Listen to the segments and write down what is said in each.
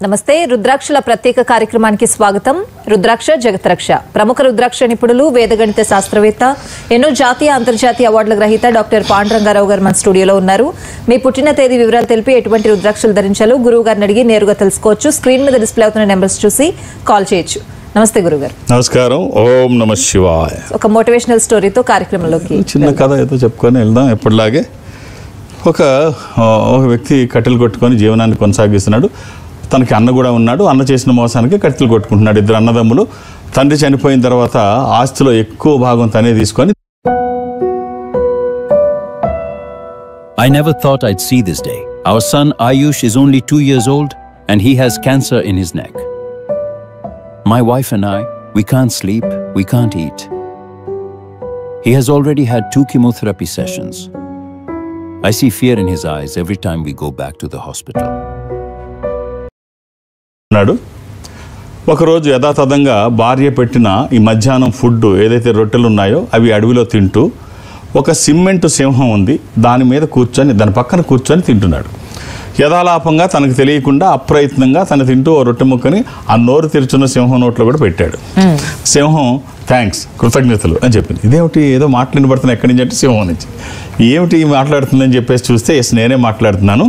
నమస్తే. రుద్రాక్షల ప్రత్యేక కార్యక్రమానికి స్వాగతం. రుద్రాక్ష జగత్రక్ష. ప్రముఖ రుద్రాక్ష నిపుణులు, వేదగణిత శాస్త్రవేత్త, ఎన్నో జాతీయ అంతర్జాతీయ అవార్డుల గ్రహీత డాక్టర్ పాండురంగారావు గారు మన స్టూడియోలో ఉన్నారు. మీ పుట్టిన తేదీ వివరాలు తెలిపి ఎటువంటి రుద్రాక్షలు ధరించాలో గురువు గారిని అడిగి నేరుగా తెలుసుకోవచ్చు. స్క్రీన్ మీద డిస్ప్లే అవుతున్న నెంబర్స్ చూసి కాల్ చేయొచ్చు. నమస్తే గురుగారు. నమస్కారం. ఓం నమ శివాయ. ఒక మోటివేషనల్ స్టోరీతో కార్యక్రమంలోకి చిన్న కథ ఏదో చెప్పుకొని వెళ్దాం. ఎప్పటిలాగే ఒక వ్యక్తి కట్టెలు కొట్టుకొని జీవనాన్ని కొనసాగిస్తున్నాడు. తనకి అన్న కూడా ఉన్నాడు. అన్న చేసిన మోసానికి కట్టెలు కొట్టుకుంటున్నాడు. ఇద్దరు అన్నదమ్ములు. తండ్రి చనిపోయిన తర్వాత ఆస్తిలో ఎక్కువ భాగం తనే తీసుకొని I never thought I'd see this day. Our son Ayush is only 2 years old and he has cancer in his neck. My wife and I, we can't sleep, we can't eat. He has already had 2 chemotherapy sessions. I see fear in his eyes every time we go back to the hospital. ఒకరోజు యథాతథంగా భార్య పెట్టిన ఈ మధ్యాహ్నం food ఏదైతే రొట్టెలు ఉన్నాయో అవి అడవిలో తింటూ ఒక సిమెంట్ సింహం ఉంది, దాని మీద కూర్చొని దాని పక్కన కూర్చొని తింటున్నాడు. యథాలాపంగా తనకు తెలియకుండా అప్రయత్నంగా తను తింటూ ఓ రొట్టె ముక్కని ఆ నోరు తెరుచున్న సింహం నోట్లో కూడా పెట్టాడు. సింహం థ్యాంక్స్, కృతజ్ఞతలు అని చెప్పింది. ఇదేమిటి ఏదో మాటలు వినబడుతున్నాయి ఎక్కడి నుంచి అంటే సింహం నుంచి. ఏమిటి మాట్లాడుతుందని చెప్పేసి చూస్తే ఎస్ నేనే మాట్లాడుతున్నాను,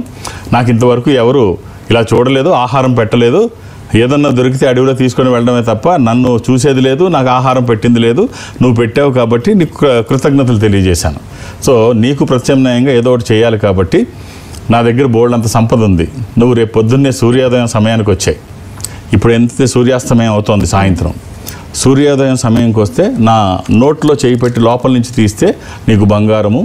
నాకు ఇంతవరకు ఎవరు ఇలా చూడలేదు, ఆహారం పెట్టలేదు, ఏదన్నా దొరికితే అడవిలో తీసుకొని వెళ్ళడమే తప్ప నన్ను చూసేది లేదు, నాకు ఆహారం పెట్టింది లేదు. నువ్వు పెట్టావు కాబట్టి నీకు కృతజ్ఞతలు తెలియజేశాను. సో నీకు ప్రత్యామ్నాయంగా ఏదో ఒకటి చేయాలి కాబట్టి నా దగ్గర బోల్డంత సంపద ఉంది. నువ్వు రేపు పొద్దున్నే సూర్యోదయం సమయానికి వచ్చాయి. ఇప్పుడు ఎంత సూర్యాస్తమయం అవుతోంది సాయంత్రం. సూర్యోదయం సమయంకి వస్తే నా నోట్లో చేయి పెట్టి లోపల నుంచి తీస్తే నీకు బంగారము,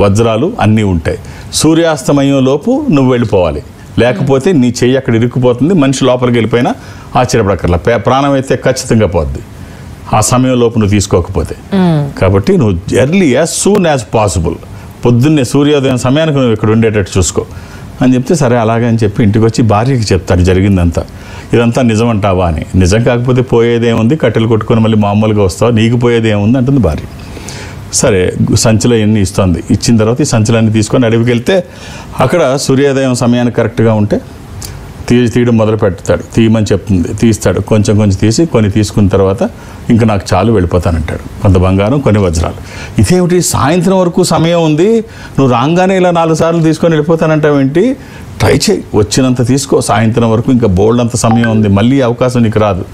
వజ్రాలు అన్నీ ఉంటాయి. సూర్యాస్తమయం లోపు నువ్వు వెళ్ళిపోవాలి, లేకపోతే నీ చెయ్యి అక్కడ ఇరుక్కుపోతుంది. మనిషి లోపలికి వెళ్ళిపోయినా ఆశ్చర్యపడక్కర్లా, ప్రాణం అయితే ఖచ్చితంగా పోద్ది ఆ సమయంలోపు నువ్వు తీసుకోకపోతే. కాబట్టి నువ్వు early as soon as possible పొద్దున్నే సూర్యోదయం సమయానికి నువ్వు ఇక్కడ ఉండేటట్టు చూసుకో అని చెప్తే సరే అలాగే అని చెప్పి ఇంటికి వచ్చి భార్యకి చెప్తాడు జరిగిందంతా. ఇదంతా నిజమంటావా అని. నిజం కాకపోతే పోయేదేముంది, కట్టెలు కొట్టుకొని మళ్ళీ మామూలుగా వస్తావు, నీకు పోయేదేముంది అంటుంది భార్య. సరే సంచులో ఎన్ని ఇస్తుంది. ఇచ్చిన తర్వాత ఈ సంచులన్నీ తీసుకొని అడవికి వెళ్తే అక్కడ సూర్యోదయం సమయానికి కరెక్ట్గా ఉంటే తీయడం మొదలు పెడతాడు. తీయమని చెప్తుంది, తీస్తాడు. కొంచెం కొంచెం తీసి కొన్ని తీసుకున్న తర్వాత ఇంకా నాకు చాలు వెళ్ళిపోతానంటాడు. కొంత బంగారం, కొన్ని వజ్రాలు. ఇదేమిటి సాయంత్రం వరకు సమయం ఉంది, నువ్వు రాగానే ఇలా 4 సార్లు తీసుకొని వెళ్ళిపోతానంటావేంటి? ట్రై చేయి, వచ్చినంత తీసుకో, సాయంత్రం వరకు ఇంకా బోల్డ్ అంత సమయం ఉంది, మళ్ళీ అవకాశం నీకు రాదు.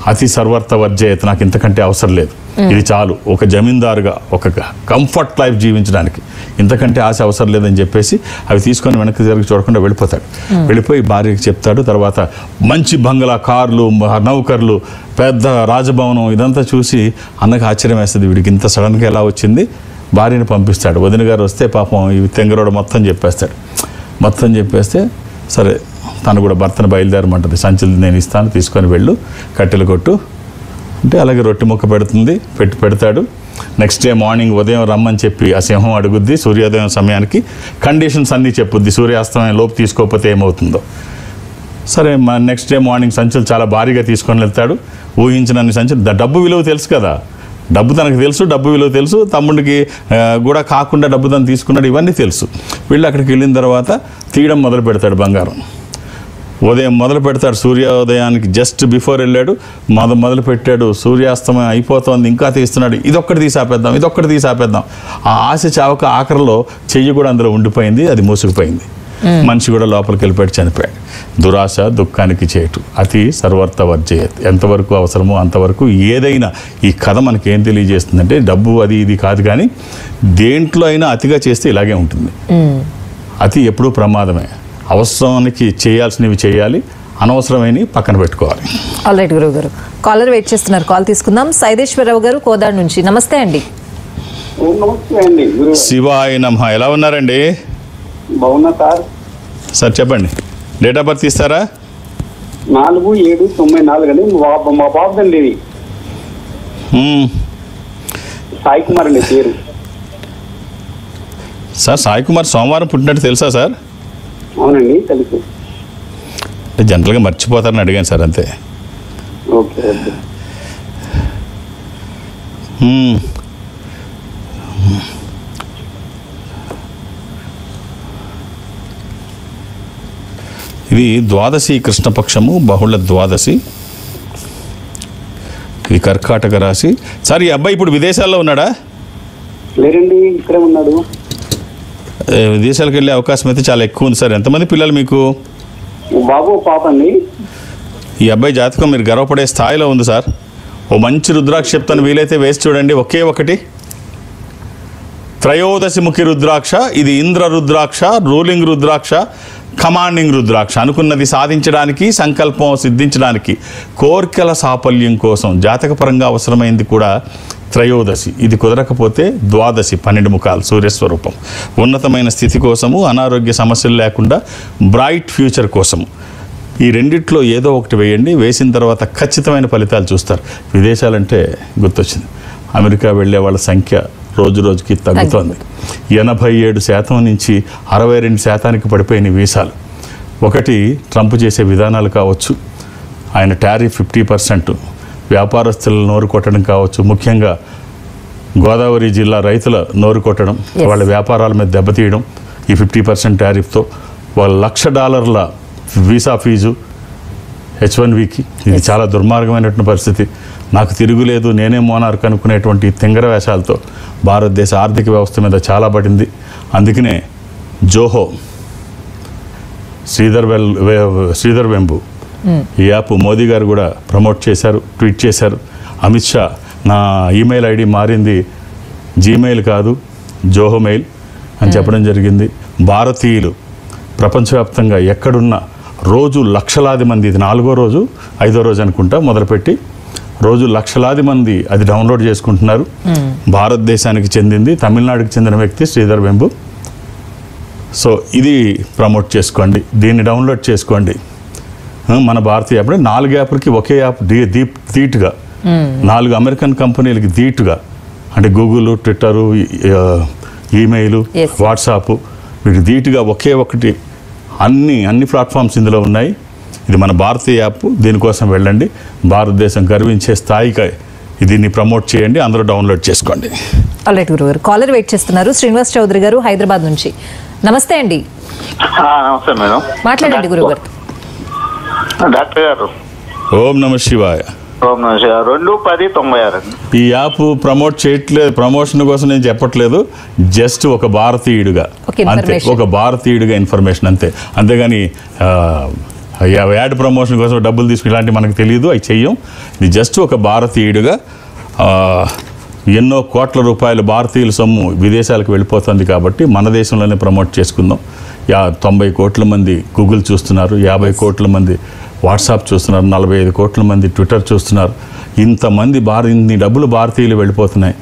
అతి సర్వర్త వర్జయత, నాకు ఇంతకంటే అవసరం లేదు, ఇది చాలు ఒక జమీందారుగా ఒక కంఫర్ట్ లైఫ్ జీవించడానికి, ఇంతకంటే ఆశ అవసరం లేదని చెప్పేసి అవి తీసుకొని వెనక్కి తిరిగి చూడకుండా వెళ్ళిపోతాడు. వెళ్ళిపోయి భార్యకి చెప్తాడు. తర్వాత మంచి బంగ్లా, కార్లు, నౌకర్లు, పెద్ద రాజభవనం ఇదంతా చూసి అన్నకు ఆశ్చర్యం వేస్తుంది, వీడికి ఇంత సడన్గా ఎలా వచ్చింది. భార్యని పంపిస్తాడు. వదిన గారు వస్తే పాపం ఈ తెంగరోడు మొత్తం చెప్పేస్తాడు. మొత్తం చెప్పేస్తే సరే తను కూడా భర్తను బయలుదేరమంటుంది. సంచులు నేను ఇస్తాను, తీసుకొని వెళ్ళు, కట్టెలు కొట్టు అంటే అలాగే రొట్టె ముక్క పెడుతుంది, పెడతాడు. నెక్స్ట్ డే మార్నింగ్ ఉదయం రమ్మని చెప్పి ఆ సింహం అడుగుద్ది. సూర్యోదయం సమయానికి కండిషన్స్ అన్నీ చెప్పుద్ది, సూర్యాస్తమయం లోపు తీసుకోకపోతే ఏమవుతుందో. సరే నెక్స్ట్ డే మార్నింగ్ సంచులు చాలా భారీగా తీసుకొని వెళ్తాడు. ఊహించినన్ని సంచులు. డబ్బు విలువ తెలుసు కదా, డబ్బు తనకు తెలుసు, డబ్బు విలువ తెలుసు, తమ్ముడికి కూడా కాకుండా డబ్బు తను తీసుకున్నాడు, ఇవన్నీ తెలుసు. వీళ్ళు అక్కడికి వెళ్ళిన తర్వాత తీయడం మొదలు పెడతాడు బంగారం. ఉదయం మొదలు పెడతాడు, సూర్యోదయానికి జస్ట్ బిఫోర్ వెళ్ళాడు, మొదలు పెట్టాడు. సూర్యాస్తమయం అయిపోతుంది, ఇంకా తీస్తున్నాడు. ఇదొక్కటి తీసి ఆపేద్దాం. ఆ ఆశ చావక ఆఖరిలో చెయ్యి కూడా అందులో ఉండిపోయింది, అది మూసుకుపోయింది. మనిషి కూడా లోపలికి వెళ్ళిపోయాడు, చనిపోయాడు. దురాశ దుఃఖానికి చేటు, అతి సర్వర్త వర్జయత్. ఎంతవరకు అవసరమో అంతవరకు ఏదైనా. ఈ కథ మనకి ఏం తెలియజేస్తుందంటే డబ్బు అది ఇది కాదు, కానీ దేంట్లో అయినా అతిగా చేస్తే ఇలాగే ఉంటుంది. అతి ఎప్పుడూ ప్రమాదమే. అవసరానికి చేయాల్సినవి చేయాలి, అనవసరమైన పక్కన పెట్టుకోవాలి. ఆల్రైట్ గురువు గారు, కాలర్ వెయిట్ చేస్తున్నారు, కాల్ తీసుకుందాం. సైదేశ్వరరావు గారు కోదాడు నుంచి. నమస్తే అండి. శివాయ నమః. ఎలా ఉన్నారండి? బాగున్నా సార్. సార్ చెప్పండి, డేట్ ఆఫ్ బర్త్ ఇస్తారా? 4/7/94 అండి. మా బాబు అండి ఇది. సాయి కుమార్ అండి పేరు. సార్ సాయి కుమార్ సోమవారం పుట్టినట్టు తెలుసా సార్? అవునండి తెలుసు. జనరల్గా మర్చిపోతారని అడిగాను సార్, అంతే. Okay okay. ఇది ద్వాదశి కృష్ణపక్షము బహుళ ద్వాదశి. ఇది కర్కాటక రాశి. సార్ ఈ అబ్బాయి ఇప్పుడు విదేశాల్లో ఉన్నాడా? లేరండి, ఇక్కడే ఉన్నాడు. విదేశాలకు వెళ్ళే అవకాశం అయితే చాలా ఎక్కువ ఉంది సార్. ఎంతమంది పిల్లలు మీకు? బాబు పాప అండి. ఈ అబ్బాయి జాతకం మీరు గర్వపడే స్థాయిలో ఉంది సార్. ఓ మంచి రుద్రాక్ష చెప్తాను, వీలైతే వేసి చూడండి. ఒకే ఒకటి త్రయోదశి ముఖి రుద్రాక్ష. ఇది ఇంద్ర రుద్రాక్ష, రూలింగ్ రుద్రాక్ష, కమాండింగ్ రుద్రాక్ష. అనుకున్నది సాధించడానికి, సంకల్పం సిద్ధించడానికి, కోరికల సాఫల్యం కోసం జాతకపరంగా అవసరమైంది కూడా త్రయోదశి. ఇది కుదరకపోతే ద్వాదశి, 12 ముఖాలు సూర్యస్వరూపం. ఉన్నతమైన స్థితి కోసము, అనారోగ్య సమస్యలు లేకుండా బ్రైట్ ఫ్యూచర్ కోసము. ఈ రెండిట్లో ఏదో ఒకటి వేయండి. వేసిన తర్వాత ఖచ్చితమైన ఫలితాలు చూస్తారు. విదేశాలంటే గుర్తొచ్చింది, అమెరికా వెళ్ళే వాళ్ళ సంఖ్య రోజు రోజుకి తగ్గుతోంది. 87% నుంచి 62% పడిపోయిన వీసాలు. ఒకటి ట్రంప్ చేసే విధానాలు కావచ్చు, ఆయన టారిఫ్ 50%, వ్యాపారస్తులను నోరు కొట్టడం కావచ్చు, ముఖ్యంగా గోదావరి జిల్లా రైతుల నోరు కొట్టడం, వాళ్ళ వ్యాపారాల మీద దెబ్బతీయడం ఈ 50% టారిఫ్తో. వాళ్ళ $1,00,000 వీసా ఫీజు H1Bకి. ఇది చాలా దుర్మార్గమైనటువంటి పరిస్థితి. నాకు తిరుగులేదు, నేనే మోనార్క్ అనుకునేటువంటి తింగర వేషాలతో భారతదేశ ఆర్థిక వ్యవస్థ మీద చాలా పడింది. అందుకనే జోహో, శ్రీధర్ వెంబు ఈ యాప్ మోదీ గారు కూడా ప్రమోట్ చేశారు, ట్వీట్ చేశారు. అమిత్ షా నా ఈమెయిల్ ఐడి మారింది, జీమెయిల్ కాదు జోహో మెయిల్ అని చెప్పడం జరిగింది. భారతీయులు ప్రపంచవ్యాప్తంగా ఎక్కడున్నా రోజు లక్షలాది మంది, ఇది 4వ రోజు 5వ రోజు అనుకుంటా మొదలుపెట్టి, రోజు లక్షలాది మంది అది డౌన్లోడ్ చేసుకుంటున్నారు. భారతదేశానికి చెందింది, తమిళనాడుకి చెందిన వ్యక్తి శ్రీధర్ వెంబు. సో ఇది ప్రమోట్ చేసుకోండి, దీన్ని డౌన్లోడ్ చేసుకోండి. మన భారతీయ యాప్ 4 యాప్లకి ఒకే యాప్ ధీటుగా, 4 అమెరికన్ కంపెనీలకి ధీటుగా, అంటే గూగుల్, ట్విట్టరు, ఈమెయిల్, వాట్సాప్, వీటికి ధీటుగా ఒకే ఒకటి అన్ని ప్లాట్ఫామ్స్ ఇందులో ఉన్నాయి. ఇది మన భారతీయ యాప్, దీనికోసం వెళ్ళండి. భారతదేశం గర్వించే స్థాయికి దీన్ని ప్రమోట్ చేయండి, అందరూ డౌన్లోడ్ చేసుకోండి. ఆల్రైట్ గురుగారు, కాలర్ వెయిట్ చేస్తున్నారు. శ్రీనివాస్ చౌదరి గారు హైదరాబాద్ నుంచి. నమస్తే అండి. నమస్తే మేడం, మాట్లాడండి గురుగారు. డాక్టర్ గారు. ఓం నమ శివాయ. ఓం నమ శివాయ. 2-10-96 అండి. ఈ యాప్ ప్రమోట్ చేయట్లేదు, ప్రమోషన్ కోసం నేను చెప్పట్లేదు, జస్ట్ ఒక భారతీయుడిగా అంతే, ఒక భారతీయుడిగా ఇన్ఫర్మేషన్ అంతే. అంతేగాని యాడ్ ప్రమోషన్ కోసం డబ్బులు తీసుకుని ఇలాంటి మనకు తెలియదు, అవి చెయ్యం. ఇది జస్ట్ ఒక భారతీయుడిగా. ఎన్నో కోట్ల రూపాయల భారతీయుల సొమ్ము విదేశాలకు వెళ్ళిపోతుంది కాబట్టి మన దేశంలోనే ప్రమోట్ చేసుకుందాం. 90 కోట్ల మంది గూగుల్ చూస్తున్నారు, 50 కోట్ల మంది వాట్సాప్ చూస్తున్నారు, 45 కోట్ల మంది ట్విట్టర్ చూస్తున్నారు. ఇంతమంది ఇన్ని డబ్బులు భారతీయులు వెళ్ళిపోతున్నాయి.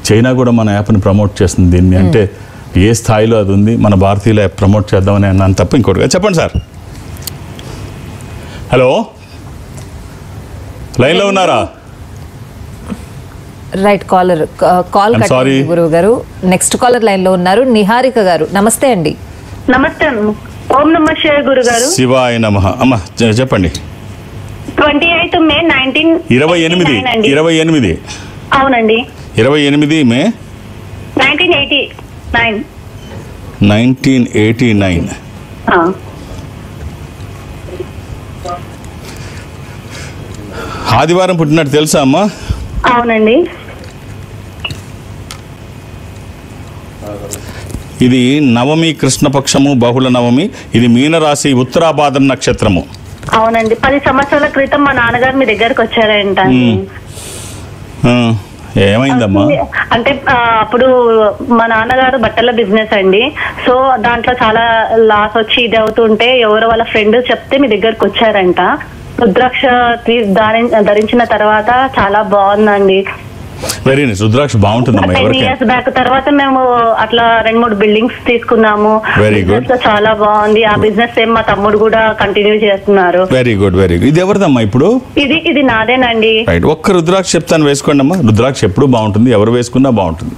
చైనా కూడా మన యాప్ని ప్రమోట్ చేస్తుంది. దీన్ని అంటే ఏ స్థాయిలో అది ఉంది, మన భారతీయుల యాప్ ప్రమోట్ చేద్దామని అన్నాను తప్ప ఇంకోటిగా. చెప్పండి సార్. హలో, లైన్లో ఉన్నారా? రైట్, కాల్ గురువు గారు. నెక్స్ట్ కాలర్ లైన్ లో ఉన్నారు, నిహారిక గారు. నమస్తే అండి. నమస్తే అమ్మ. ఓం నమ శివాయ గురుగారు. శివాయ నమః. అమ్మ చెప్పండి. 28 మే 1928. అవునండి. 28 మే 1989. 1989. ఆదివారం పుట్టినట్టు తెలుసా అమ్మా? అవునండి. ఇది నవమి, కృష్ణపక్షము, బహుళ నవమి. ఇది మీనరాశి, ఉత్తరాభాద్ర నక్షత్రము. అవునండి. 10 సంవత్సరాల క్రితం మా నాన్నగారు మీ దగ్గరకు వచ్చారంట. ఏమైందమ్మా? అంటే అప్పుడు మా నాన్నగారు బట్టల బిజినెస్ అండి. సో దాంట్లో చాలా లాస్ వచ్చి ఇది అవుతుంటే ఎవరో వాళ్ళ ఫ్రెండ్ చెప్తే మీ దగ్గరకు వచ్చారంట. రుద్రాక్ష ధరించిన తర్వాత చాలా బాగుందండి. Very nice. రుద్రాక్ష బాగుంటుందమ్మా. 10 years బ్యాక్ తర్వాత మేము అట్లా 2-3 బిల్డింగ్స్ తీసుకున్నాము. Very good. చాలా బాగుంది. ఆ బిజినెస్ సేమ్ మా తమ్ముడు కూడా కంటిన్యూ చేస్తున్నారు. Very good, very good. ఇది ఎవరిదమ్మా ఇప్పుడు? ఇది నాదేనండి. రైట్. ఒక్క రుద్రాక్ష చెప్తాను, వేసుకోండి అమ్మా. రుద్రాక్ష ఎప్పుడు బాగుంటుంది, ఎవరు వేసుకున్నా బాగుంటుంది.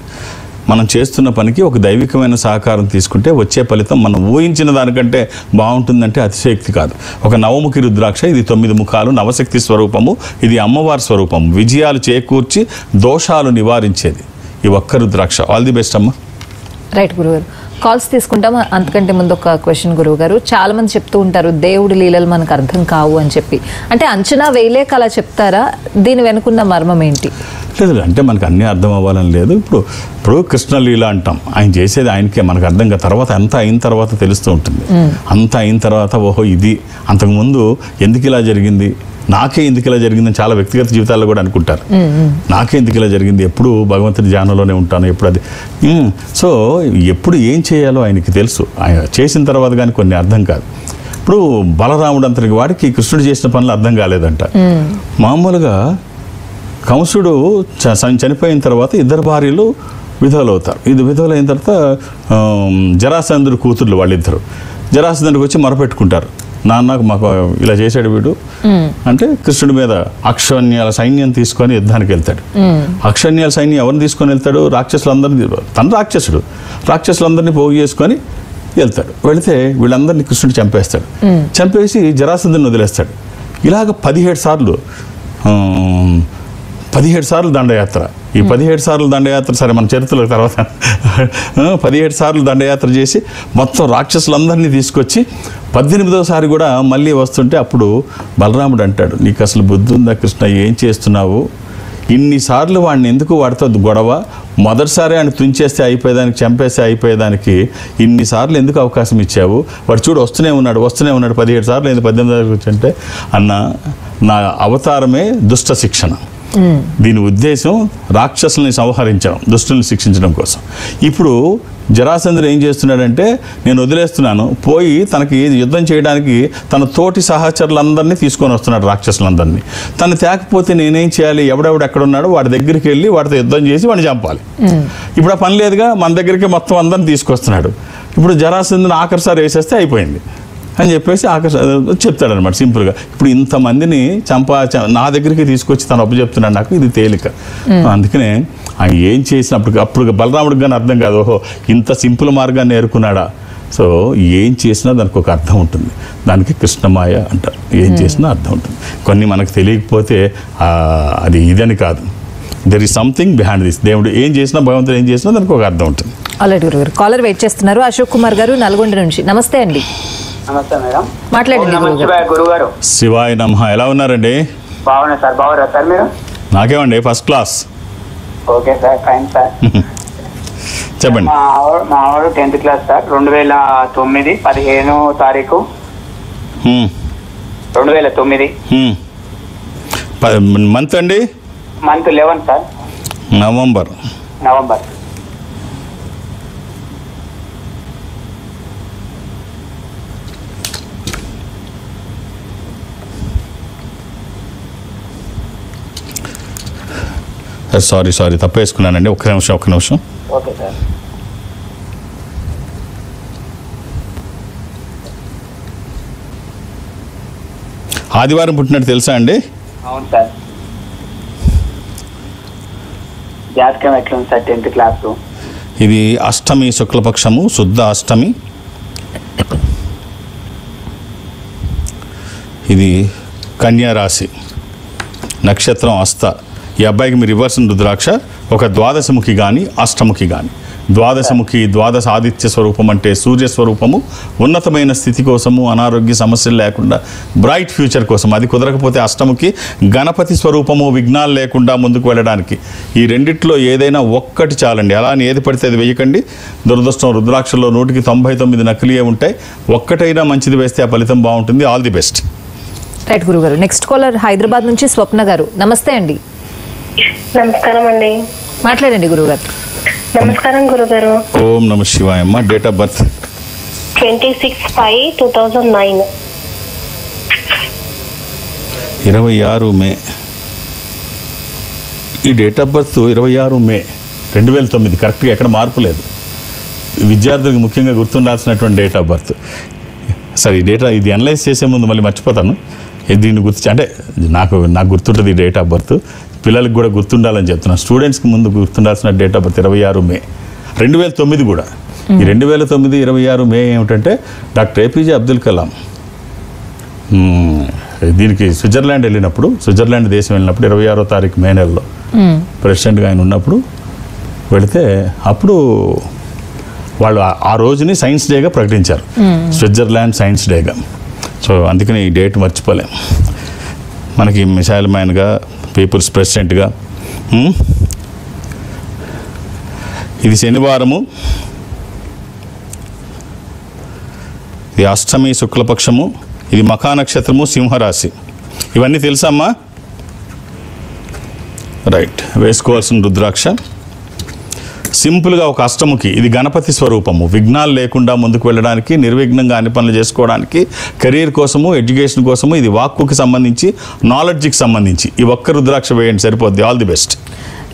మనం చేస్తున్న పనికి ఒక దైవికమైన సహకారం తీసుకుంటే వచ్చే ఫలితం మనం ఊహించిన దానికంటే బాగుంటుందంటే అతిశయోక్తి కాదు. ఒక నవముఖి రుద్రాక్ష, ఇది 9 ముఖాలు, నవశక్తి స్వరూపము. ఇది అమ్మవారి స్వరూపము, విజయాలు చేకూర్చి దోషాలు నివారించేది ఈ ఒక్క రుద్రాక్ష. ఆల్ ది బెస్ట్ అమ్మా. రైట్ గురుగారు. కాల్స్ తీసుకుంటాం. అంతకంటే ముందు ఒక క్వశ్చన్ గురువు గారు, చాలా మంది చెప్తూ ఉంటారు దేవుడి లీలలు మనకు అర్థం కావు అని చెప్పి. అంటే అంచనా వేయలేక అలా చెప్తారా? దీని వెనుకున్న మర్మం ఏంటి? లేదు, అంటే మనకు అన్నీ అర్థం అవ్వాలని లేదు. ఇప్పుడు కృష్ణలీల అంటాం, ఆయన చేసేది ఆయనకే, మనకు అర్థం కాదు. తర్వాత అంతా అయిన తర్వాత తెలుస్తూ ఉంటుంది. అంతా అయిన తర్వాత ఓహో ఇది, అంతకుముందు ఎందుకు ఇలా జరిగింది, నాకే ఎందుకు ఇలా జరిగిందని చాలా వ్యక్తిగత జీవితాల్లో కూడా అనుకుంటారు. నాకే ఎందుకు ఇలా జరిగింది, ఎప్పుడు భగవంతుడి ధ్యానంలోనే ఉంటాను, ఎప్పుడు అది. సో ఎప్పుడు ఏం చేయాలో ఆయనకి తెలుసు. ఆయన చేసిన తర్వాత కానీ కొన్ని అర్థం కాదు. ఇప్పుడు బలరాముడు అంతటి వాడికి కృష్ణుడు చేసిన పనులు అర్థం కాలేదంట. మామూలుగా కంసుడు చనిపోయిన తర్వాత ఇద్దరు భార్యలు విధవలు అవుతారు. ఇది విధవలు అయిన తర్వాత జరాసంధుడు కూతుర్లు వాళ్ళిద్దరు జరాసంధుడికి వచ్చి మొరపెట్టుకుంటారు, నాన్నకు మాకు ఇలా చేశాడు వీడు అంటే. కృష్ణుడి మీద అక్షణ్యాల సైన్యం తీసుకొని యుద్ధానికి వెళ్తాడు. అక్షణ్యాల సైన్యం ఎవరిని తీసుకొని వెళ్తాడు? రాక్షసులందరినీ. తను రాక్షసులందరినీ పోగు చేసుకొని వెళ్తాడు. వెళితే వీళ్ళందరినీ కృష్ణుడు చంపేస్తాడు. చంపేసి జరాసంధుడిని వదిలేస్తాడు. ఇలాగ 17 సార్లు దండయాత్ర. ఈ 17 సార్లు దండయాత్ర, సరే మన చరిత్రలో తర్వాత 17 సార్లు దండయాత్ర చేసి మొత్తం రాక్షసులందరినీ తీసుకొచ్చి 18వ సారి కూడా మళ్ళీ వస్తుంటే అప్పుడు బలరాముడు అంటాడు, నీకు అసలు బుద్ధి ఉందా కృష్ణ, ఏం చేస్తున్నావు? ఇన్నిసార్లు వాడిని ఎందుకు వాడితో గొడవ? మొదటిసారి ఆయన తుంచేస్తే అయిపోయేదానికి, చంపేస్తే అయిపోయేదానికి ఇన్నిసార్లు ఎందుకు అవకాశం ఇచ్చావు? వాడు చూడు వస్తూనే ఉన్నాడు 17 సార్లు అయింది, 18వ సారి వచ్చి అంటే, అన్న నా అవతారమే దుష్ట శిక్షణ. దీని ఉద్దేశం రాక్షసుల్ని సంహరించడం, దుష్టుల్ని శిక్షించడం కోసం. ఇప్పుడు జరాసంధుడు ఏం చేస్తున్నాడంటే, నేను వదిలేస్తున్నాను, పోయి తనకి యుద్ధం చేయడానికి తన తోటి సహచరులందరినీ తీసుకొని వస్తున్నాడు, రాక్షసులందరినీ. తను తేకపోతే నేనేం చేయాలి? ఎవడెవడు ఎక్కడ ఉన్నాడో వాడి దగ్గరికి వెళ్ళి వాడితో యుద్ధం చేసి వాడిని చంపాలి. ఇప్పుడు ఆ పని లేదుగా, మన దగ్గరికి మొత్తం అందరిని తీసుకొస్తున్నాడు. ఇప్పుడు జరాసంధుని ఆఖరిసారి వేసేస్తే అయిపోయింది అని చెప్పేసి చెప్తాడనమాట సింపుల్గా. ఇప్పుడు ఇంతమందిని నా దగ్గరికి తీసుకొచ్చి తను అప్పు చెప్తున్నాడు, నాకు ఇది తేలిక. అందుకనే ఆయన ఏం అప్పుడు బలరాముడికి కానీ అర్థం కాదు, ఓహో ఇంత సింపుల్ మార్గాన్ని ఏరుకున్నాడా. సో ఏం చేసినా దానికి ఒక అర్థం ఉంటుంది. దానికి కృష్ణమాయ అంటారు. ఏం చేసినా అర్థం ఉంటుంది. కొన్ని మనకు తెలియకపోతే అది ఇదని కాదు, there is something behind this. దేవుడు ఏం చేసినా, భగవంతుడు ఏం చేసినా దానికి ఒక అర్థం ఉంటుంది. ఆల్రెడీ గురుగారు కాలర్ వెయిట్ చేస్తున్నారు. అశోక్ కుమార్ గారు నల్గొండ నుంచి. నమస్తే అండి. నమస్తే మేడం. మాట్లాడండి గురుగారు. శివాయ నమః. ఎలా ఉన్నారండి? బాగున్నా సార్. బాగున్నారా సార్ మీరు? నాకేమండి first class. Okay sir, fine sir. చెప్పండి. మా ఆవిడ 10th క్లాస్ సార్. 2009 15వ తారీఖు 2009 మంత్ అండి? Month 11 sir. నవంబర్. సారీ తప్పేసుకున్నానండి. ఒక్క నిమిషం. Okay sir. ఆదివారం పుట్టినట్టు తెలుసా అండి? అవును సార్. జాతకం ఎట్లుంది సార్? 10th class. ఇది అష్టమి, శుక్లపక్షము, శుద్ధ అష్టమి. ఇది కన్యా రాశి, నక్షత్రం హస్త. ఈ అబ్బాయికి మీ రివర్స్ రుద్రాక్ష ఒక ద్వాదశముఖి కానీ అష్టముఖి కానీ. ద్వాదశముఖి, ద్వాదశ ఆదిత్య స్వరూపం అంటే సూర్య స్వరూపము, ఉన్నతమైన స్థితి కోసము, అనారోగ్య సమస్యలు లేకుండా బ్రైట్ ఫ్యూచర్ కోసం. అది కుదరకపోతే అష్టముఖి గణపతి స్వరూపము, విఘ్నాలు లేకుండా ముందుకు వెళ్ళడానికి. ఈ రెండిట్లో ఏదైనా ఒక్కటి చాలండి. అలా అని ఏది పడితే అది వేయకండి. దురదృష్టం రుద్రాక్షలో 199 నకిలీయే ఉంటాయి. ఒక్కటైనా మంచిది వేస్తే ఆ ఫలితం బాగుంటుంది. All the best. రైట్ గురుగారు. నెక్స్ట్ కాలర్ హైదరాబాద్ నుంచి స్వప్న గారు. నమస్తే అండి. నమస్కారం అండి. మాట్లాడండి గురుగారు. నమస్కారం గురుగారు. ఓం నమ శివాయ అమ్మ. Date of birth 26/5/2009. 26 మే. ఈ డేట్ ఆఫ్ బర్త్ 26 మే 2009. కరెక్ట్గా ఎక్కడ మార్పు లేదు. విద్యార్థులకు ముఖ్యంగా గుర్తుండాల్సినటువంటి డేట్ ఆఫ్ బర్త్. సరే ఈ డేటా ఇది అనలైజ్ చేసే ముందు మళ్ళీ మర్చిపోతాను. దీన్ని అంటే నాకు గుర్తుంటుంది ఈ డేట్ ఆఫ్ బర్త్. పిల్లలకు కూడా గుర్తుండాలని చెప్తున్నాను. స్టూడెంట్స్కి ముందు గుర్తుండాల్సిన డేట్ ఆఫ్ బర్త్ 26 మే 2009 కూడా. ఈ 2009 26 మే ఏమిటంటే డాక్టర్ ఏపీజే అబ్దుల్ కలాం దీనికి స్విట్జర్లాండ్ వెళ్ళినప్పుడు, స్విట్జర్లాండ్ దేశం వెళ్ళినప్పుడు 26వ తారీఖు మే నెలలో ప్రెసిడెంట్గా ఆయన ఉన్నప్పుడు వెళితే అప్పుడు వాళ్ళు ఆ రోజుని సైన్స్ డేగా ప్రకటించారు, స్విట్జర్లాండ్ సైన్స్ డేగా. సో అందుకని ఈ డేట్ మర్చిపోలేం. మనకి మిసైల్ మ్యాన్గా, పీపుల్స్ ప్రెసిడెంట్గా. ఇది శనివారము, ఇది అష్టమి శుక్లపక్షము, ఇది మఖా నక్షత్రము, సింహరాశి. ఇవన్నీ తెలుసమ్మా? రైట్. వేసుకోవాల్సిన రుద్రాక్ష సింపుల్గా ఒక అష్టముకి, ఇది గణపతి స్వరూపము. విఘ్నాలు లేకుండా ముందుకు వెళ్ళడానికి, నిర్విఘ్నంగా అన్ని పనులు చేసుకోవడానికి, కెరీర్ కోసము, ఎడ్యుకేషన్ కోసము, ఇది వాక్కుకి సంబంధించి, నాలెడ్జ్కి సంబంధించి ఈ ఒక్క రుద్రాక్ష వేయండి, సరిపోద్ది. All the best.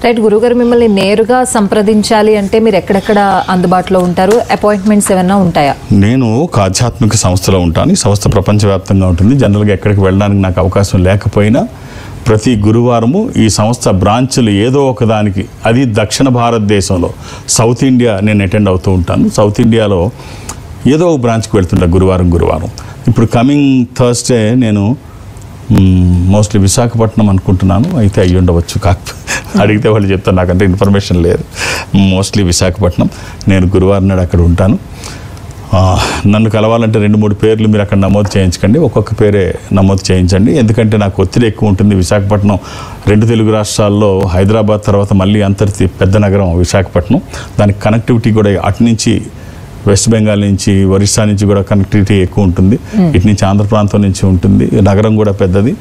రైట్ గురుగారు, మిమ్మల్ని నేరుగా సంప్రదించాలి అంటే మీరు ఎక్కడెక్కడ అందుబాటులో ఉంటారు? అపాయింట్మెంట్స్ ఏమైనా ఉంటాయా? నేను ఒక ఆధ్యాత్మిక సంస్థలో ఉంటాను. ఈ సంస్థ ప్రపంచవ్యాప్తంగా ఉంటుంది. జనరల్గా ఎక్కడికి వెళ్ళడానికి నాకు అవకాశం లేకపోయినా ప్రతి గురువారము ఈ సంస్థ బ్రాంచ్లు ఏదో ఒకదానికి, అది దక్షిణ భారతదేశంలో సౌత్ ఇండియా నేను అటెండ్ అవుతూ ఉంటాను. సౌత్ ఇండియాలో ఏదో ఒక బ్రాంచ్కి వెళ్తుంటా గురువారం. ఇప్పుడు కమింగ్ థర్స్డే నేను మోస్ట్లీ విశాఖపట్నం అనుకుంటున్నాను, అయితే అయ్యి ఉండవచ్చు, అడిగితే వాళ్ళు చెప్తారు, నాకంటే ఇన్ఫర్మేషన్ లేదు. మోస్ట్లీ విశాఖపట్నం. నేను గురువారం నాడు అక్కడ ఉంటాను. నన్ను కలవాలంటే 2-3 పేర్లు మీరు అక్కడ నమోదు చేయించకండి, ఒక్కొక్క పేరే నమోదు చేయించండి. ఎందుకంటే నాకు ఒత్తిడి ఎక్కువ ఉంటుంది. విశాఖపట్నం 2 తెలుగు రాష్ట్రాల్లో, హైదరాబాద్ తర్వాత మళ్ళీ అంతర్తి పెద్ద నగరం విశాఖపట్నం. దానికి కనెక్టివిటీ కూడా అటు నుంచి వెస్ట్ బెంగాల్ నుంచి, ఒరిస్సా నుంచి కూడా కనెక్టివిటీ ఎక్కువ ఉంటుంది. ఇటు నుంచి ఆంధ్ర ప్రాంతం నుంచి ఉంటుంది. నగరం కూడా పెద్దది.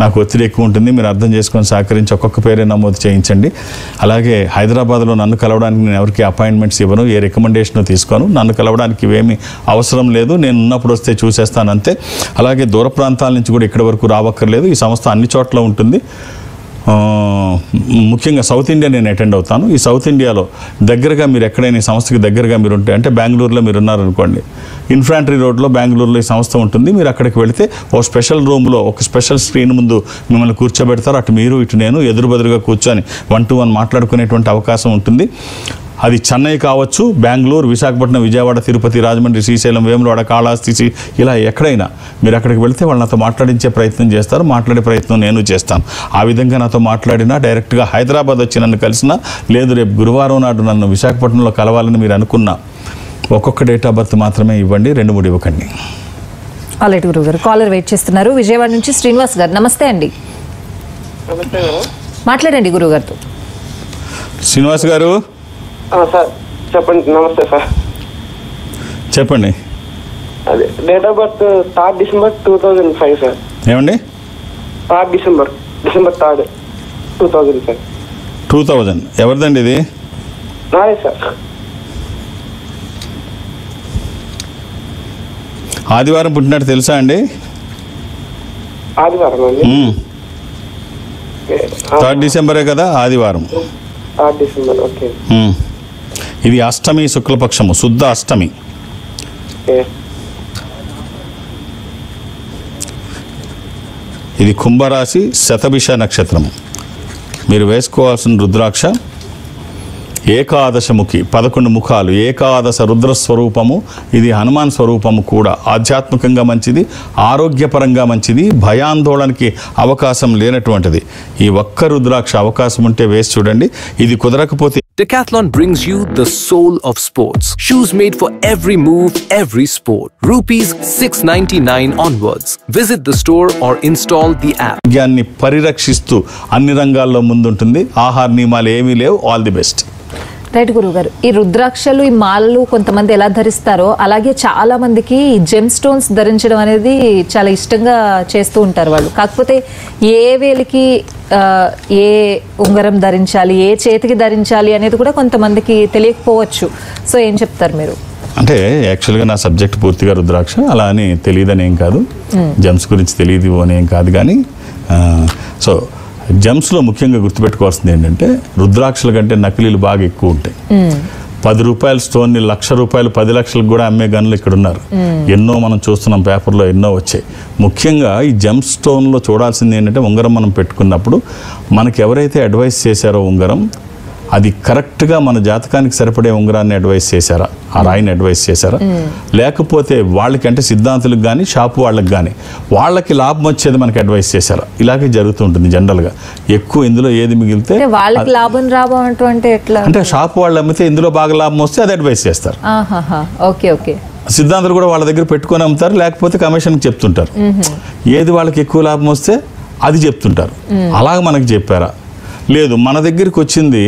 నాకు ఒత్తిడి ఎక్కువ ఉంటుంది. మీరు అర్థం చేసుకొని సహకరించి ఒక్కొక్క పేరే నమోదు చేయించండి. అలాగే హైదరాబాద్లో నన్ను కలవడానికి నేను ఎవరికి అపాయింట్మెంట్స్ ఇవ్వను, ఏ రికమెండేషన్ తీసుకోను. నన్ను కలవడానికి ఇవేమీ అవసరం లేదు, నేను ఉన్నప్పుడు వస్తే చూసేస్తాను అంతే. అలాగే దూర ప్రాంతాల నుంచి కూడా ఇక్కడి వరకు రావక్కర్లేదు. ఈ సంస్థ అన్ని చోట్ల ఉంటుంది. ముఖ్యంగా సౌత్ ఇండియా నేను అటెండ్ అవుతాను. ఈ సౌత్ ఇండియాలో దగ్గరగా మీరు ఎక్కడైనా ఈ సంస్థకి దగ్గరగా మీరు ఉంటే, అంటే బెంగళూరులో మీరు ఉన్నారనుకోండి, ఇన్ఫాంట్రీ రోడ్లో బెంగళూరులో ఈ సంస్థ ఉంటుంది. మీరు అక్కడికి వెళితే ఓ స్పెషల్ రూమ్లో ఒక స్పెషల్ స్క్రీన్ ముందు మిమ్మల్ని కూర్చోబెడతారు. అటు మీరు ఇటు నేను ఎదురుబెదురుగా కూర్చొని 1-to-1 మాట్లాడుకునేటువంటి అవకాశం ఉంటుంది. అది చెన్నై కావచ్చు, బెంగళూరు, విశాఖపట్నం, విజయవాడ, తిరుపతి, రాజమండ్రి, శ్రీశైలం, వేములవాడ, కాళహస్తి, ఇలా ఎక్కడైనా మీరు అక్కడికి వెళ్తే వాళ్ళు నాతో మాట్లాడించే ప్రయత్నం చేస్తారు. మాట్లాడే ప్రయత్నం నేను చేస్తాను. ఆ విధంగా నాతో మాట్లాడినా, డైరెక్ట్గా హైదరాబాద్ వచ్చి నన్ను కలిసినా, లేదు రేపు గురువారం నాడు నన్ను విశాఖపట్నంలో కలవాలని మీరు అనుకున్నా, ఒక్కొక్క డేట్ ఆఫ్ బర్త్ మాత్రమే ఇవ్వండి, 2-3 ఇవ్వకండి. ఆల్రెడీ గురుగారు కాలర్ వెయిట్ చేస్తున్నారు. విజయవాడ నుంచి శ్రీనివాస్ గారు, నమస్తే అండి. మాట్లాడండి గురుగారితో. శ్రీనివాస్ గారు సార్ చెప్పండి. నమస్తే సార్. చెప్పండి. అదే date of birth 3 December 2005 sir. ఏమండి? 3 డిసెంబర్ 3 2005. 2000. ఎవరిదండి ఇది? నాదే సార్. ఆదివారం పుట్టినట్టు తెలుసా అండి? ఆదివారం అండి. 3 డిసెంబరే కదా, ఆదివారం. 3 డిసెంబర్. ఓకే. ఇది అష్టమి శుక్లపక్షము, శుద్ధ అష్టమి. ఇది కుంభరాశి, శతభిష నక్షత్రము. మీరు వేసుకోవాల్సిన రుద్రాక్ష ఏకాదశముఖి, 11 ముఖాలు, ఏకాదశ రుద్ర స్వరూపము. ఇది హనుమాన్ స్వరూపము కూడా. ఆధ్యాత్మికంగా మంచిది, ఆరోగ్యపరంగా మంచిది, భయాందోళనకి అవకాశం లేనటువంటిది. ఈ ఒక్క రుద్రాక్ష అవకాశం ఉంటే వేసి చూడండి. ఇది కుదరకపోతే Decathlon brings you the soul of sports. Shoes made for every move, every sport. Rupees 699 onwards. Visit the store or install the app. ఆరోగ్యాన్ని పరిరక్షిస్తూ అన్ని రంగాల్లో ముందుంటుంది. ఆహార నియమాలు ఏమీ లేవు. All the best. రైట్ గురుగారు, ఈ రుద్రాక్షలు, ఈ మాలలు కొంతమంది ఎలా ధరిస్తారో అలాగే చాలా మందికి జెమ్ స్టోన్స్ ధరించడం అనేది చాలా ఇష్టంగా చేస్తూ ఉంటారు వాళ్ళు. కాకపోతే ఏ వేలికి ఏ ఉంగరం ధరించాలి, ఏ చేతికి ధరించాలి అనేది కూడా కొంతమందికి తెలియకపోవచ్చు. సో ఏం చెప్తారు మీరు? అంటే యాక్చువల్గా నా సబ్జెక్ట్ పూర్తిగా రుద్రాక్ష, అలా అని తెలియదని ఏం కాదు, జెమ్స్ గురించి తెలియదు అని ఏం కాదు. కానీ సో జెమ్స్లో ముఖ్యంగా గుర్తుపెట్టుకోవాల్సింది ఏంటంటే, రుద్రాక్షల కంటే నకిలీలు బాగా ఎక్కువ ఉంటాయి. 10 రూపాయల స్టోన్ని 1,00,000 రూపాయలు, 10 లక్షలకు కూడా అమ్మే గనులు ఇక్కడ ఉన్నారు. ఎన్నో మనం చూస్తున్నాం, పేపర్లో ఎన్నో వచ్చాయి. ముఖ్యంగా ఈ జెమ్ స్టోన్లో చూడాల్సింది ఏంటంటే, ఉంగరం మనం పెట్టుకున్నప్పుడు మనకి ఎవరైతే అడ్వైస్ చేశారో ఉంగరం, అది కరెక్ట్గా మన జాతకానికి సరిపడే ఉంగరాన్ని అడ్వైస్ చేశారా, ఆ రాయిని అడ్వైస్ చేశారా, లేకపోతే వాళ్ళకి అంటే సిద్ధాంతులకు కానీ షాపు వాళ్ళకి కానీ వాళ్ళకి లాభం వచ్చేది మనకి అడ్వైస్ చేశారా? ఇలాగే జరుగుతూ ఉంటుంది జనరల్గా. ఎక్కువ ఇందులో ఏది మిగిలితే వాళ్ళకి లాభం రాబం అంటే ఎట్లా అంటే షాపు వాళ్ళు అమ్మితే ఇందులో బాగా లాభం వస్తే అది అడ్వైస్ చేస్తారు. Okay okay. సిద్ధాంతులు కూడా వాళ్ళ దగ్గర పెట్టుకొని అమ్ముతారు, లేకపోతే కమిషన్కి చెప్తుంటారు. ఏది వాళ్ళకి ఎక్కువ లాభం వస్తే అది చెప్తుంటారు. అలాగ మనకి చెప్పారా? లేదు, మన దగ్గరికి వచ్చింది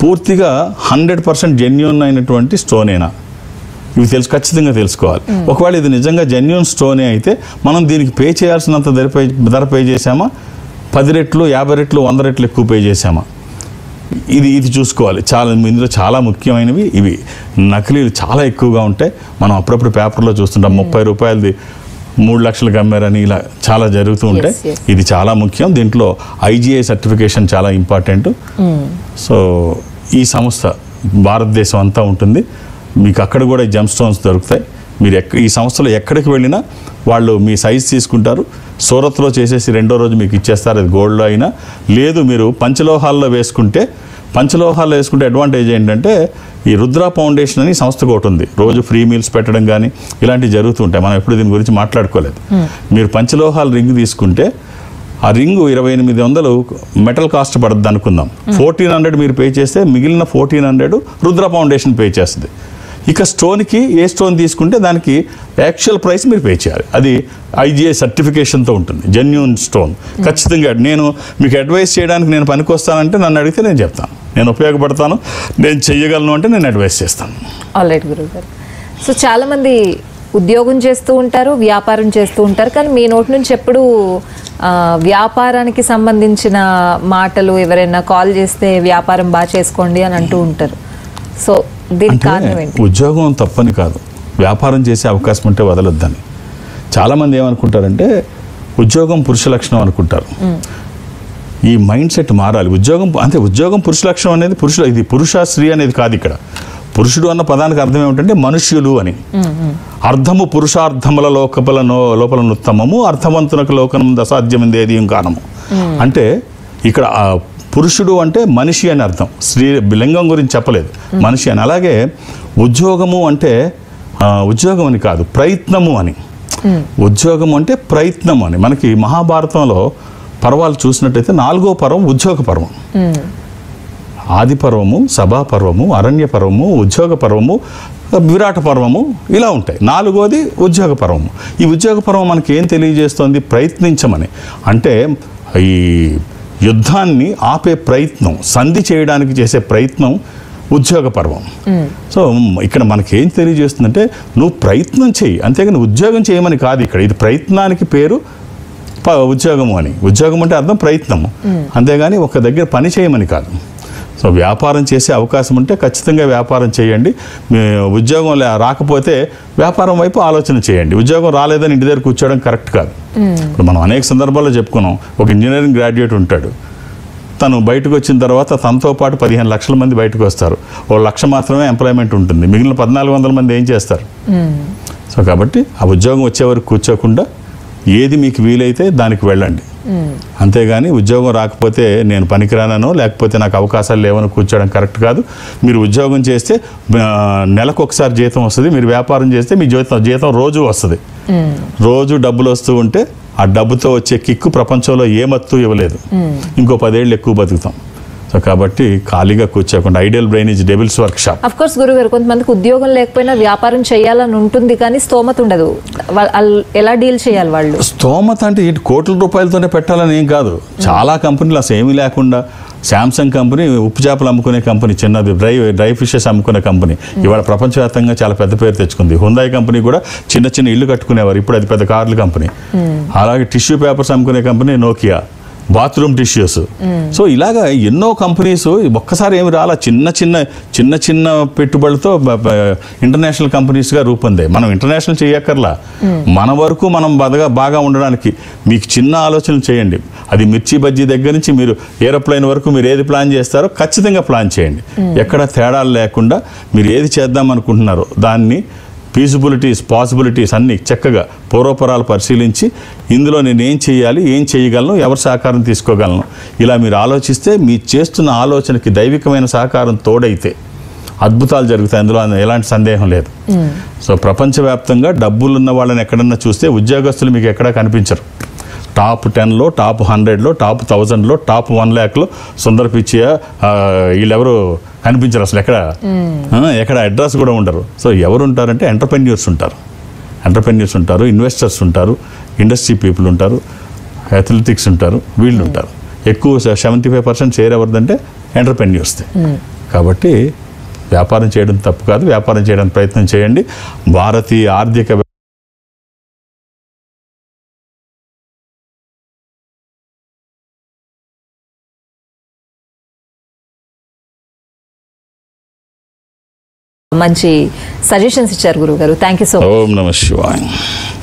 పూర్తిగా 100% జెన్యూన్ అయినటువంటి స్టోనేనా, ఇవి ఖచ్చితంగా తెలుసుకోవాలి. ఒకవేళ ఇది నిజంగా జెన్యూన్ స్టోనే అయితే మనం దీనికి పే చేయాల్సినంత ధర పే చేసామా, 10 రెట్లు 50 రెట్లు 100 రెట్లు ఎక్కువ పే చేసామా, ఇది చూసుకోవాలి. ఇందులో చాలా ముఖ్యమైనవి ఇవి. నకిలీలు చాలా ఎక్కువగా ఉంటాయి. మనం అప్పుడప్పుడు పేపర్లో చూస్తుంటాం 30 రూపాయలది 3 లక్షలకు అమ్మారని, ఇలా చాలా జరుగుతూ ఉంటాయి. ఇది చాలా ముఖ్యం. దీంట్లో IGI సర్టిఫికేషన్ చాలా ఇంపార్టెంట్. సో ఈ సంస్థ భారతదేశం అంతా ఉంటుంది. మీకు అక్కడ కూడా జెమ్ స్టోన్స్ దొరుకుతాయి. మీరు ఈ సంస్థలో ఎక్కడికి వెళ్ళినా వాళ్ళు మీ సైజ్ తీసుకుంటారు, సూరత్లో చేసేసి రెండో రోజు మీకు ఇచ్చేస్తారు. అది గోల్డ్లో అయినా లేదు, మీరు పంచలోహాల్లో వేసుకుంటే అడ్వాంటేజ్ ఏంటంటే ఈ రుద్ర ఫౌండేషన్ అని సంస్థ ఒకటి ఉంది. రోజు ఫ్రీ మీల్స్ పెట్టడం కానీ ఇలాంటివి జరుగుతూ ఉంటాయి. మనం ఎప్పుడు దీని గురించి మాట్లాడుకోలేదు. మీరు పంచలోహాల రింగ్ తీసుకుంటే ఆ రింగు 2800 మెటల్ కాస్ట్ పడుతుంది అనుకుందాం. 1400 మీరు పే చేస్తే మిగిలిన 1400 రుద్ర ఫౌండేషన్ పే చేస్తుంది. ఇక స్టోన్కి ఏ స్టోన్ తీసుకుంటే దానికి యాక్చువల్ ప్రైస్ మీరు పే చేయాలి. అది IGI సర్టిఫికేషన్తో ఉంటుంది, జెన్యూన్ స్టోన్. ఖచ్చితంగా నేను మీకు అడ్వైస్ చేయడానికి నేను పనికొస్తానంటే నన్ను అడిగితే నేను చెప్తాను, నేను ఉపయోగపడతాను, నేను చెయ్యగలను అంటే నేను అడ్వైస్ చేస్తాను. ఆల్రైట్ గురువు గారు. సో చాలామంది ఉద్యోగం చేస్తూ ఉంటారు, వ్యాపారం చేస్తూ ఉంటారు, కానీ మీ నోటి నుంచి ఎప్పుడు వ్యాపారానికి సంబంధించిన మాటలు ఎవరైనా కాల్ చేస్తే వ్యాపారం బాగా చేసుకోండి అని అంటూ ఉంటారు. సో దీనికి కారణం ఏంటి? ఉద్యోగం తప్పని కాదు, వ్యాపారం చేసే అవకాశం ఉంటే వదలొద్దని. చాలామంది ఏమనుకుంటారంటే ఉద్యోగం పురుష లక్షణం అనుకుంటారు. ఈ మైండ్ సెట్ మారాలి. ఉద్యోగం పురుష లక్షణం అనేది ఇది పురుష స్త్రీ అనేది కాదు. ఇక్కడ పురుషుడు అన్న పదానికి అర్థం ఏమిటంటే మనుష్యులు అని. అర్థము పురుషార్థముల లోపల నుత్తమము, అర్థవంతునకు లోకనం దసాధ్యమిందేది కానము. అంటే ఇక్కడ పురుషుడు అంటే మనిషి అని అర్థం, స్త్రీ లింగం గురించి చెప్పలేదు, మనిషి అని. అలాగే ఉద్యోగము అంటే ఉద్యోగం అని కాదు, ప్రయత్నము అని. ఉద్యోగం అంటే ప్రయత్నం అని. మనకి మహాభారతంలో పర్వాలు చూసినట్టయితే 4వ పర్వం ఉద్యోగ పర్వం. ఆది పర్వము, సభా పర్వము, అరణ్య పర్వము, ఉద్యోగ పర్వము, విరాట పర్వము, ఇలా ఉంటాయి. 4వది ఉద్యోగ పర్వము. ఈ ఉద్యోగ పర్వం మనకి ఏం తెలియజేస్తోంది? ప్రయత్నించమని. అంటే ఈ యుద్ధాన్ని ఆపే ప్రయత్నం, సంధి చేయడానికి చేసే ప్రయత్నం ఉద్యోగ పర్వం. సో ఇక్కడ మనకేం తెలియజేస్తుందంటే నువ్వు ప్రయత్నం చేయి, అంతేగాని ఉద్యోగం చేయమని కాదు. ఇక్కడ ఇది ప్రయత్నానికి పేరు ఉద్యోగము అని. ఉద్యోగం అంటే అర్థం ప్రయత్నము, అంతేగాని ఒక దగ్గర పని చేయమని కాదు. సో వ్యాపారం చేసే అవకాశం ఉంటే ఖచ్చితంగా వ్యాపారం చేయండి. ఉద్యోగం రాకపోతే వ్యాపారం వైపు ఆలోచన చేయండి. ఉద్యోగం రాలేదని ఇంటి దగ్గర కూర్చోవడం కరెక్ట్ కాదు. ఇప్పుడు మనం అనేక సందర్భాల్లో చెప్పుకున్నాం. ఒక ఇంజనీరింగ్ గ్రాడ్యుయేట్ ఉంటాడు, తను బయటకు వచ్చిన తర్వాత తనతో పాటు 15 లక్షల మంది బయటకు వస్తారు. 1 లక్ష మాత్రమే ఎంప్లాయ్మెంట్ ఉంటుంది, మిగిలిన 1400 మంది ఏం చేస్తారు? సో కాబట్టి ఆ ఉద్యోగం వచ్చే వరకు కూర్చోకుండా ఏది మీకు వీలైతే దానికి వెళ్ళండి. అంతేగాని ఉద్యోగం రాకపోతే నేను పనికిరానో లేకపోతే నాకు అవకాశాలు లేవని కూర్చోవడం కరెక్ట్ కాదు. మీరు ఉద్యోగం చేస్తే నెలకు ఒకసారి జీతం వస్తుంది, మీరు వ్యాపారం చేస్తే మీ జీతం రోజు వస్తుంది. రోజు డబ్బులు వస్తూ ఉంటే ఆ డబ్బుతో వచ్చే కిక్కు ప్రపంచంలో ఏ మత్తు ఇవ్వలేదు. ఇంకో 10 ఏళ్ళు ఎక్కువ బతుకుతాం. సో కాబట్టి ఖాళీగా కూర్చోకుండా idle brain is devil's workshop. Of course గురుగారు, కొంతమందికి ఉద్యోగం లేకపోయినా వ్యాపారం చేయాలని ఉంటుంది, కానీ స్తోమత ఉండదు. ఎలా డీల్ చేయాలి వాళ్ళు? స్తోమత అంటే కోట్ల రూపాయలతోనే పెట్టాలని ఏం కాదు. చాలా కంపెనీలు అసలు ఏమీ లేకుండా, శాంసంగ్ కంపెనీ ఉప్పు చేపలు అమ్ముకునే కంపెనీ, చిన్నది డ్రై ఫిషెస్ అమ్ముకునే కంపెనీ, ఇవాళ ప్రపంచవ్యాప్తంగా చాలా పెద్ద పేరు తెచ్చుకుంది. హుందాయ్ కంపెనీ కూడా చిన్న చిన్న ఇల్లు కట్టుకునేవారు, ఇప్పుడు అది పెద్ద కార్ల కంపెనీ. అలాగే టిష్యూ పేపర్స్ అమ్ముకునే company Nokia, bathroom tissues. So ఇలాగా ఎన్నో కంపెనీస్ ఒక్కసారి ఏమి రాలా, చిన్న చిన్న పెట్టుబడులతో ఇంటర్నేషనల్ కంపెనీస్గా రూపొందాయి. మనం ఇంటర్నేషనల్ చేయక్కర్లా, మన వరకు మనం బాగా ఉండడానికి మీకు చిన్న ఆలోచనలు చేయండి. అది మిర్చి బజ్జీ దగ్గర నుంచి మీరు ఏరోప్లేన్ వరకు మీరు ఏది ప్లాన్ చేస్తారో ఖచ్చితంగా ప్లాన్ చేయండి. ఎక్కడ తేడాలు లేకుండా మీరు ఏది చేద్దాం అనుకుంటున్నారో దాన్ని ఫీజిబిలిటీస్, పాసిబిలిటీస్ అన్నీ చక్కగా పూర్వపరాలు పరిశీలించి ఇందులో నేను ఏం చేయాలి, ఏం చేయగలను, ఎవరి సహకారం తీసుకోగలను, ఇలా మీరు ఆలోచిస్తే మీ చేస్తున్న ఆలోచనకి దైవికమైన సహకారం తోడైతే అద్భుతాలు జరుగుతాయి. అందులో ఎలాంటి సందేహం లేదు. సో ప్రపంచవ్యాప్తంగా డబ్బులున్న వాళ్ళని ఎక్కడన్నా చూస్తే ఉద్యోగస్తులు మీకు ఎక్కడా కనిపించరు. టాప్ 10లో, టాప్ 100లో, టాప్ 1000లో, టాప్ 1 lakhలో సుందర పిచ్చయ్య వీళ్ళెవరు కనిపించరు అసలు. ఎక్కడ అడ్రస్ కూడా ఉండరు. సో ఎవరు ఉంటారంటే ఎంటర్ప్రెన్యూర్స్ ఉంటారు, ఇన్వెస్టర్స్ ఉంటారు, ఇండస్ట్రీ పీపుల్ ఉంటారు, అథ్లెటిక్స్ ఉంటారు, వీళ్ళు ఉంటారు. ఎక్కువ 75% షేర్ ఎవరిదంటే ఎంటర్ప్రెన్యూర్స్ది. కాబట్టి వ్యాపారం చేయడం తప్పు కాదు, వ్యాపారం చేయడానికి ప్రయత్నం చేయండి. భారతీయ ఆర్థిక మంచి సజెషన్స్ ఇచ్చారు గురువు గారు. Thank you so much. ఓం నమః శివాయ.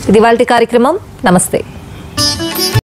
ఇది ఇవాల్టి కార్యక్రమం. నమస్తే.